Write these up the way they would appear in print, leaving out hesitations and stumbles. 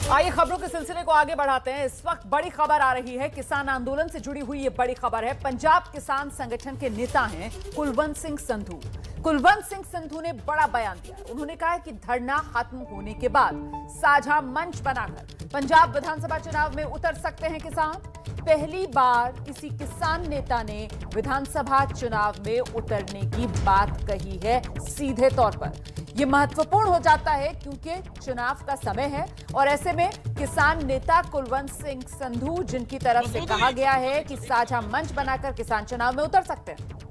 आइए खबरों के सिलसिले को आगे बढ़ाते हैं। इस वक्त बड़ी खबर आ रही है, किसान आंदोलन से जुड़ी हुई ये बड़ी खबर है। पंजाब किसान संगठन के नेता हैं कुलवंत सिंह संधू। कुलवंत सिंह संधू ने बड़ा बयान दिया। उन्होंने कहा है कि धरना खत्म होने के बाद साझा मंच बनाकर पंजाब विधानसभा चुनाव में उतर सकते हैं किसान। पहली बार किसी किसान नेता ने विधानसभा चुनाव में उतरने की बात कही है सीधे तौर पर। यह महत्वपूर्ण हो जाता है क्योंकि चुनाव का समय है और ऐसे में किसान नेता कुलवंत सिंह संधू, जिनकी तरफ से कहा गया है कि साझा मंच बनाकर किसान चुनाव में उतर सकते हैं।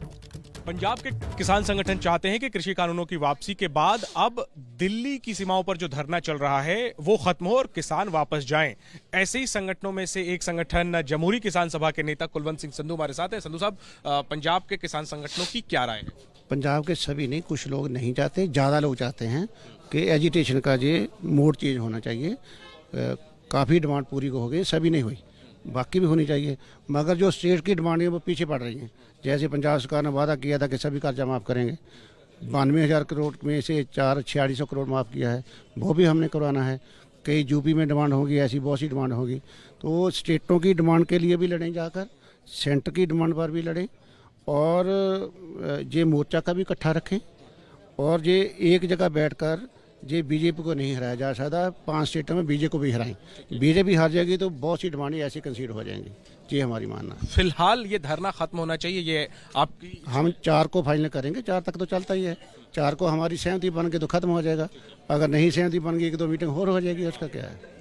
पंजाब के किसान संगठन चाहते हैं कि कृषि कानूनों की वापसी के बाद अब दिल्ली की सीमाओं पर जो धरना चल रहा है वो खत्म हो और किसान वापस जाएं। ऐसे ही संगठनों में से एक संगठन जमहूरी किसान सभा के नेता कुलवंत सिंह संधू हमारे साथ है। संधू साहब, पंजाब के किसान संगठनों की क्या राय है? पंजाब के सभी नहीं, कुछ लोग नहीं चाहते, ज़्यादा लोग चाहते हैं कि एजिटेशन का ये मोड चेंज होना चाहिए। काफ़ी डिमांड पूरी हो गई, सभी नहीं हुई, बाकी भी होनी चाहिए, मगर जो स्टेट की डिमांड है वो पीछे पड़ रही हैं। जैसे पंजाब सरकार ने वादा किया था कि सभी कर्जा माफ़ करेंगे, 92,000 करोड़ में से 4600 करोड़ माफ़ किया है, वो भी हमने करवाना है। कई यूपी में डिमांड होगी, ऐसी बहुत सी डिमांड होगी, तो स्टेटों की डिमांड के लिए भी लड़ें, जाकर सेंटर की डिमांड पर भी लड़ें और ये मोर्चा का भी इकट्ठा रखें और ये एक जगह बैठकर ये बीजेपी को नहीं हराया जा सकता। 5 स्टेटों में बीजेपी को भी हराएं, बीजेपी हार जाएगी तो बहुत सी डिमांडें ऐसी कंसीडर हो जाएंगी। ये हमारी मानना। फिलहाल ये धरना खत्म होना चाहिए, ये आपकी? हम 4 को फाइनल करेंगे, 4 तक तो चलता ही है। 4 को हमारी सहमति बन के तो खत्म हो जाएगा, अगर नहीं सहमति बन गई तो मीटिंग और हो जाएगी, उसका क्या है।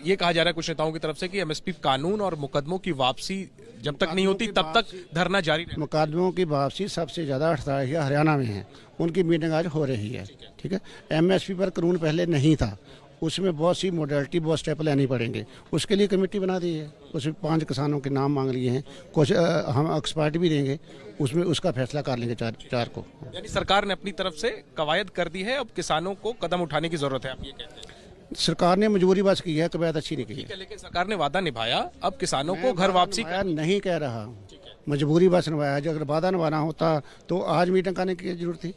ये कहा जा रहा है कुछ नेताओं की तरफ से कि एमएसपी कानून और मुकदमों की वापसी जब तक नहीं होती तब तक धरना जारी रहेगा। मुकदमों की वापसी सबसे ज़्यादा 48 हरियाणा में है, उनकी मीटिंग आज हो रही है। ठीक है, एमएसपी पर कानून पहले नहीं था, उसमें बहुत सी मोडेलिटी, बहुत स्टेप लेने पड़ेंगे, उसके लिए कमेटी बना दी है। उसमें 5 किसानों के नाम मांग लिए हैं, कुछ हम एक्सपर्ट भी देंगे, उसमें उसका फैसला कर लेंगे 4 को। यानी सरकार ने अपनी तरफ से कवायद कर दी है, अब किसानों को कदम उठाने की जरूरत है, आप ये कहते हैं? सरकार ने मजबूरी बस की है, कवायद अच्छी नहीं की है। लेकिन सरकार ने वादा निभाया, अब किसानों को घर वापसी नहीं कह रहा, मजबूरी बस निभाया। अगर वादा निभाना होता तो आज मीटिंग करने की जरूरत थी।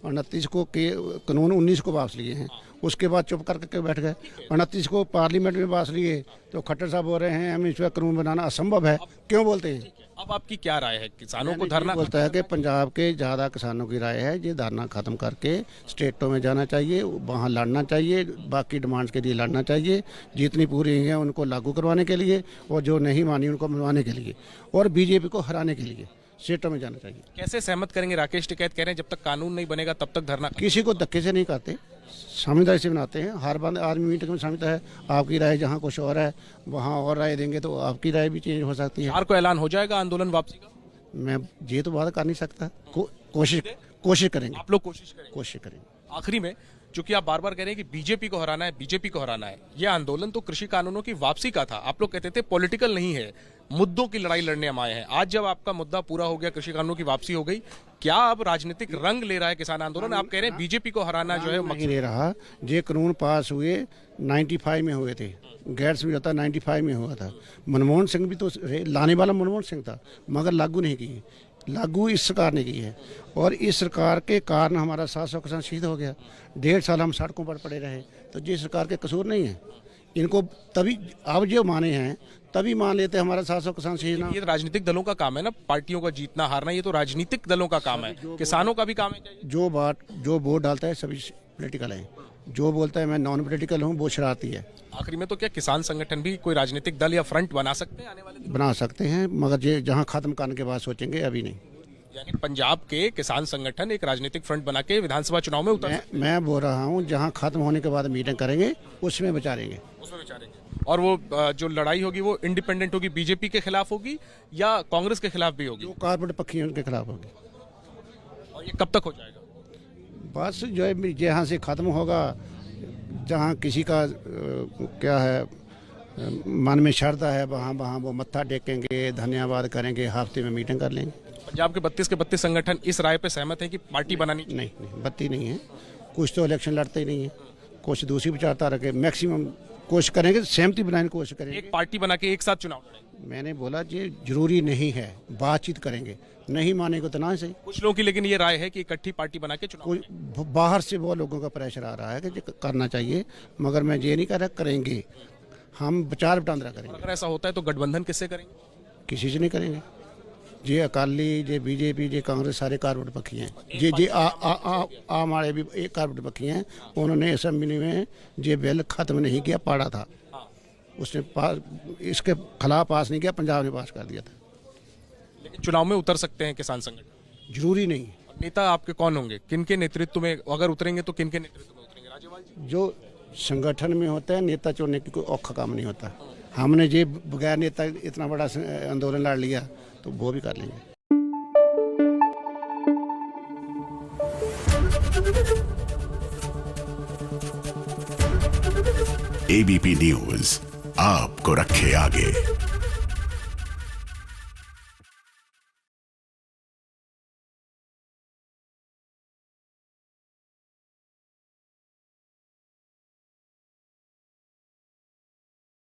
29 को कानून 19 को वापस लिए हैं, उसके बाद चुप करके बैठ गए। 29 को पार्लियामेंट में वापस लिए तो खट्टर साहब बोल रहे हैं एमएसपी कानून बनाना असंभव है। क्यों बोलते हैं? अब आपकी क्या राय है? किसानों को धरना बोलता है कि पंजाब के ज़्यादा किसानों की राय है ये धरना खत्म करके स्टेटों में जाना चाहिए, वहाँ लड़ना चाहिए, बाकी डिमांड्स के लिए लड़ना चाहिए, जितनी पूरी हैं उनको लागू करवाने के लिए और जो नहीं मानी उनको मनवाने के लिए और बीजेपी को हराने के लिए स्टेटों में जाना चाहिए। कैसे सहमत करेंगे? राकेश टिकैत कह रहे हैं जब तक कानून नहीं बनेगा तब तक धरना। किसी को धक्के से नहीं करते, समझदारी से बनाते हैं। हर बार आर्मी मीटिंग में समझता है आपकी राय जहाँ कुछ और है वहाँ और राय देंगे तो आपकी राय भी चेंज हो सकती है। 4 को ऐलान हो जाएगा आंदोलन वापसी का? मैं ये तो बात कर नहीं सकता, कोशिश करेंगे। आप लोग कोशिश करेंगे। आखिरी में, चूंकि आप बार बार कह रहे हैं कि बीजेपी को हराना है, बीजेपी को हराना है, ये आंदोलन तो कृषि कानूनों की वापसी का था। आप लोग कहते थे पॉलिटिकल नहीं है, मुद्दों की लड़ाई लड़ने हम आए हैं। आज जब आपका मुद्दा पूरा हो गया, कृषि कानूनों की वापसी हो गई, क्या अब राजनीतिक रंग ले रहा है किसान आंदोलन? आप कह रहे हैं बीजेपी को हराना जो है नहीं ले रहा। ये कानून पास हुए 95 में हुए थे, गैर समझौता 95 में हुआ था। मनमोहन सिंह भी तो लाने वाला मनमोहन सिंह था, मगर लागू नहीं किए। लागू इस सरकार ने की है और इस सरकार के कारण हमारा 700 किसान शहीद हो गया। 1.5 साल हम सड़कों पर पड़े रहे, तो ये सरकार के कसूर नहीं है। इनको तभी अब जो माने हैं तभी मान लेते हमारा 700 किसान शहीद ना। ये राजनीतिक दलों का काम है ना, पार्टियों का जीतना हारना, ये तो राजनीतिक दलों का काम है, किसानों का भी काम है। जो वोट डालता है सभी पॉलिटिकल है, जो बोलता है मैं नॉन पॉलिटिकल हूँ वो शरारती है। आखिरी में तो क्या किसान संगठन भी कोई राजनीतिक दल या फ्रंट बना सकते हैं आने वाले दिन? बना सकते हैं, मगर ये जहाँ खत्म करने के बाद सोचेंगे, अभी नहीं। यानी पंजाब के किसान संगठन एक राजनीतिक फ्रंट बना के विधानसभा चुनाव में उतर मैं बोल रहा हूँ जहाँ खत्म होने के बाद मीटिंग करेंगे उसमें विचारेंगे। और वो जो लड़ाई होगी वो इंडिपेंडेंट होगी, बीजेपी के खिलाफ होगी या कांग्रेस के खिलाफ भी होगी? जो कारपोरेट पक्षी हैं उनके खिलाफ होगी। और ये कब तक हो जाएगा? बस जो है जहाँ से खत्म होगा, जहाँ किसी का क्या है मन में श्रद्धा है वहाँ वो मत्था टेकेंगे, धन्यवाद करेंगे, हफ्ते में मीटिंग कर लेंगे। पंजाब के 32 के 32 संगठन इस राय पे सहमत है कि पार्टी बनानी? नहीं, 32 नहीं है, कुछ तो इलेक्शन लड़ते ही नहीं है, कुछ दूसरी विचारधारा के मैक्सिमम कोशिश करेंगे, सहमति बनाने की कोशिश करेंगे। एक पार्टी बना के एक साथ चुनाव लड़ेंगे। मैंने बोला ये जरूरी नहीं है, बातचीत करेंगे, नहीं मानेगा तो ना सही। कुछ लोगों की लेकिन ये राय है कि इकट्ठी पार्टी बना के चुनाव कोई बाहर से वो लोगों का प्रेशर आ रहा है कि जो करना चाहिए, मगर मैं ये नहीं कह रहा करेंगे, हम विचार वटांदरा करेंगे। अगर ऐसा होता है तो गठबंधन किससे करेंगे? किसी से नहीं करेंगे। जे अकाली, जे बीजेपी, जे कांग्रेस सारे कारवोट पक्षी हैं। जे आम वाले भी एक कारवोट पक्षी हैं। उन्होंने असेंबली में जे बिल खत्म नहीं किया, पड़ा था, उसने इसके खिलाफ पास नहीं किया, पंजाब ने पास कर दिया था। लेकिन चुनाव में उतर सकते हैं किसान संगठन? जरूरी नहीं। नेता आपके कौन होंगे? किन के नेतृत्व में अगर उतरेंगे तो किन के नेतृत्व में उतरेंगे? राज्यपाल जी? जो संगठन में होता है, नेता चुनने की कोई औखा काम नहीं होता। हमने जे बगैर नेता इतना बड़ा आंदोलन लड़ लिया तो वो भी कर लेंगे। एबीपी न्यूज आपको रखे आगे।